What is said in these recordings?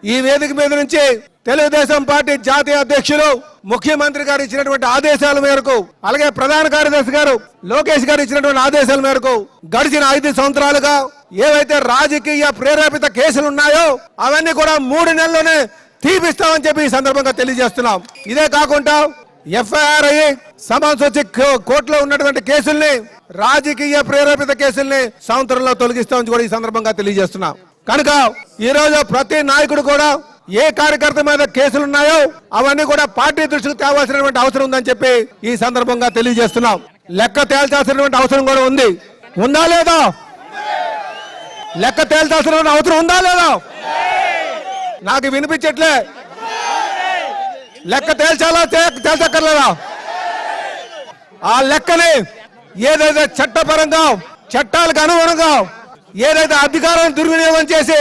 ఈ వేదిక మీద నుంచి తెలుగుదేశం పార్టీ జాతీయ అధ్యక్షులు ముఖ్యమంత్రి గారు ఇచ్చినటువంటి ఆదేశాల మేరకు, అలాగే ప్రధాన కార్యదర్శి గారు లోకేష్ గారు ఇచ్చినటువంటి ఆదేశాల మేరకు గడిచిన 5 సంవత్సరాలుగా ఏవైతే రాజకీయ ప్రేరేపిత కేసులు ఉన్నాయో అవన్నీ కూడా 3 నెలల్లోనే తీపిస్తామని చెప్పి ఈ సందర్భంగా తెలియజేస్తున్నాం. ఇదే కాకుండా ఎఫ్ఐఆర్ అయ్యి సమన్స్ వచ్చి కోర్టులో ఉన్నటువంటి కేసుల్ని, రాజకీయ ప్రేరేపిత కేసుల్ని సంవత్సరంలో తొలగిస్తామని కూడా ఈ సందర్భంగా తెలియజేస్తున్నాం. కనుక ఈ రోజు ప్రతి నాయకుడు కూడా ఏ కార్యకర్త మీద కేసులు ఉన్నాయో అవన్నీ కూడా పార్టీ దృష్టికి తేవాల్సినటువంటి అవసరం ఉందని చెప్పి ఈ సందర్భంగా తెలియజేస్తున్నాం. లెక్క తేల్చాల్సినటువంటి అవసరం కూడా ఉంది. ఉందా లేదా? లెక్క తేల్చాల్సినటువంటి అవసరం ఉందా లేదా? నాకు వినిపించట్లే. లెక్క తేల్చాలా తేల్చక్కర్లేదా? ఆ లెక్కని ఏదైతే చట్టపరంగా చట్టాలకు అనుగుణంగా ఏదైతే అధికారాన్ని దుర్వినియోగం చేసి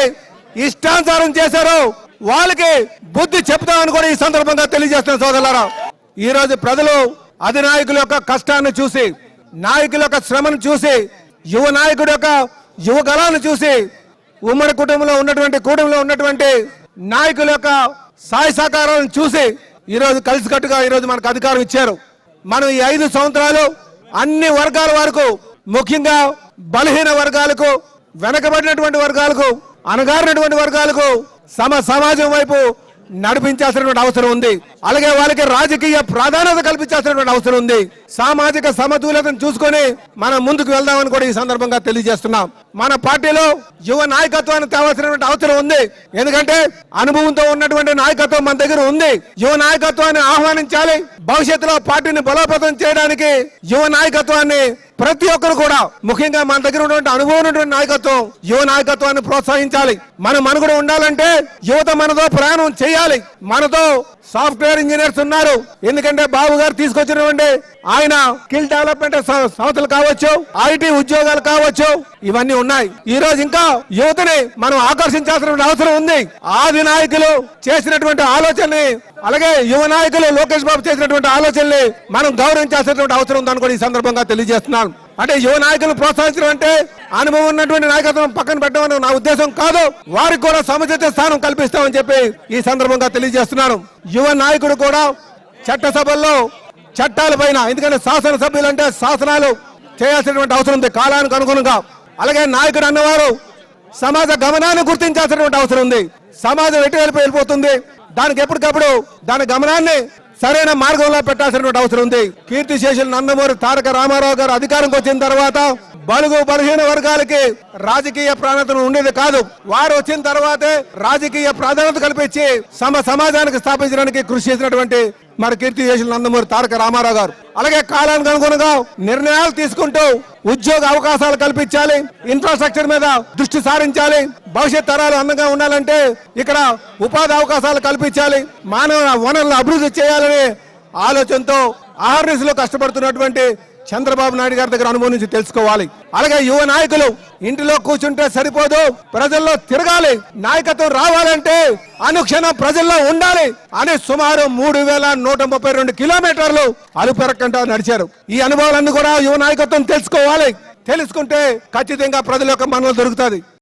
ఇష్టానుసారం చేశారో వాళ్ళకి బుద్ధి చెప్తామని కూడా ఈ సందర్భంగా తెలియజేస్తున్న సోదరులారా, ఈ రోజు ప్రజలు అధినాయకుల యొక్క కష్టాన్ని చూసి, నాయకుల యొక్క శ్రమను చూసి, యువ నాయకుడి యొక్క యువగలాన్ని చూసి, ఉమ్మడి కుటుంబంలో ఉన్నటువంటి నాయకుల యొక్క సాయ సహకారాలను చూసి ఈరోజు కలిసికట్టుగా ఈరోజు మనకు అధికారం ఇచ్చారు. మనం ఈ 5 సంవత్సరాలు అన్ని వర్గాల వరకు, ముఖ్యంగా బలహీన వర్గాలకు, వెనకబడినటువంటి వర్గాలకు, అణగారినటువంటి వర్గాలకు సమాజం వైపు నడిపించాల్సినటువంటి అవసరం ఉంది. అలాగే వాళ్ళకి రాజకీయ ప్రాధాన్యత కల్పించాల్సినటువంటి అవసరం ఉంది. సామాజిక సమతుల్యతను చూసుకొని మనం ముందుకు వెళ్దామని కూడా ఈ సందర్భంగా తెలియజేస్తున్నాం. మన పార్టీలో యువ నాయకత్వాన్ని తేవాల్సినటువంటి అవసరం ఉంది. ఎందుకంటే అనుభవంతో ఉన్నటువంటి నాయకత్వం మన దగ్గర ఉంది. యువ నాయకత్వాన్ని ఆహ్వానించాలి. భవిష్యత్తులో పార్టీని బలోపేతం చేయడానికి యువ నాయకత్వాన్ని ప్రతి ఒక్కరు కూడా, ముఖ్యంగా మన దగ్గర ఉన్నటువంటి అనుభవం ఉన్నటువంటి నాయకత్వం, యువ నాయకత్వాన్ని ప్రోత్సహించాలి. మనం మనుగడ ఉండాలంటే యువత మనతో ప్రయాణం చేయాలి. మనతో సాఫ్ట్వేర్ ఇంజనీర్స్ ఉన్నారు. ఎందుకంటే బాబు గారు తీసుకొచ్చినటువంటి ఆయన స్కిల్ డెవలప్మెంట్ సంస్థలు కావచ్చు, ఐటీ ఉద్యోగాలు కావచ్చు, ఇవన్నీ ఉన్నాయి. ఈ రోజు ఇంకా యువతని మనం ఆకర్షించాల్సిన అవసరం ఉంది. ఆది నాయకులు చేసినటువంటి ఆలోచనని, అలాగే యువ నాయకులు లోకేష్ బాబు చేసినటువంటి ఆలోచనని మనం గౌరవించాల్సినటువంటి అవసరం ఉందని కూడా ఈ సందర్భంగా తెలియజేస్తున్నాను. అంటే యువ నాయకులు ప్రోత్సహించడం అంటే అనుభవం ఉన్నటువంటి నాయకత్వం పక్కన పెట్టడం నా ఉద్దేశం కాదు. వారికి కూడా సముచిత స్థానం కల్పిస్తామని చెప్పి ఈ సందర్భంగా తెలియజేస్తున్నాను. యువ నాయకుడు కూడా చట్టసభల్లో చట్టాల పైన, ఎందుకంటే శాసనసభ్యులు అంటే శాసనాలు చేయాల్సినటువంటి అవసరం ఉంది కాలానికి అనుగుణంగా. అలాగే నాయకుడు అన్నవారు సమాజ గమనాన్ని గుర్తించాల్సినటువంటి అవసరం ఉంది. సమాజం ఎటువైపు వెళ్ళిపోతుంది, దానికి ఎప్పటికప్పుడు దాని గమనాన్ని సరైన మార్గంలో పెట్టాల్సినటువంటి అవసరం ఉంది. కీర్తిశేషులు నందమూరి తారక రామారావు గారు అధికారంకి వచ్చిన తర్వాత బలుగు బలహీన వర్గాలకి రాజకీయ ప్రాధాన్యత ఉండేది కాదు. వారు వచ్చిన తర్వాతే రాజకీయ ప్రాధాన్యత కల్పించి సమాజానికి స్థాపించడానికి కృషి చేసినటువంటి మరి కీర్తిశేషులు నందమూరి తారక రామారావు గారు. అలాగే కాలానికి అనుగుణంగా నిర్ణయాలు తీసుకుంటూ ఉద్యోగ అవకాశాలు కల్పించాలి, ఇన్ఫ్రాస్ట్రక్చర్ మీద దృష్టి సారించాలి. భవిష్యత్ తరాలు అందంగా ఉండాలంటే ఇక్కడ ఉపాధి అవకాశాలు కల్పించాలి, మానవ వనరులను అభివృద్ధి చేయాలనే ఆలోచనతో ఆర్ఎస్లో కష్టపడుతున్నటువంటి చంద్రబాబు నాయుడు గారి దగ్గర అనుభవం నుంచి తెలుసుకోవాలి. అలాగే యువ నాయకులు ఇంటిలో కూర్చుంటే సరిపోదు, ప్రజల్లో తిరగాలి. నాయకత్వం రావాలంటే అనుక్షణం ప్రజల్లో ఉండాలి అని సుమారు 3132 కిలోమీటర్లు అలుపెరక్కంటా నడిచారు. ఈ అనుభవాలన్నీ కూడా యువ నాయకత్వం తెలుసుకోవాలి. తెలుసుకుంటే ఖచ్చితంగా ప్రజల యొక్క మన్ననలు దొరుకుతుంది.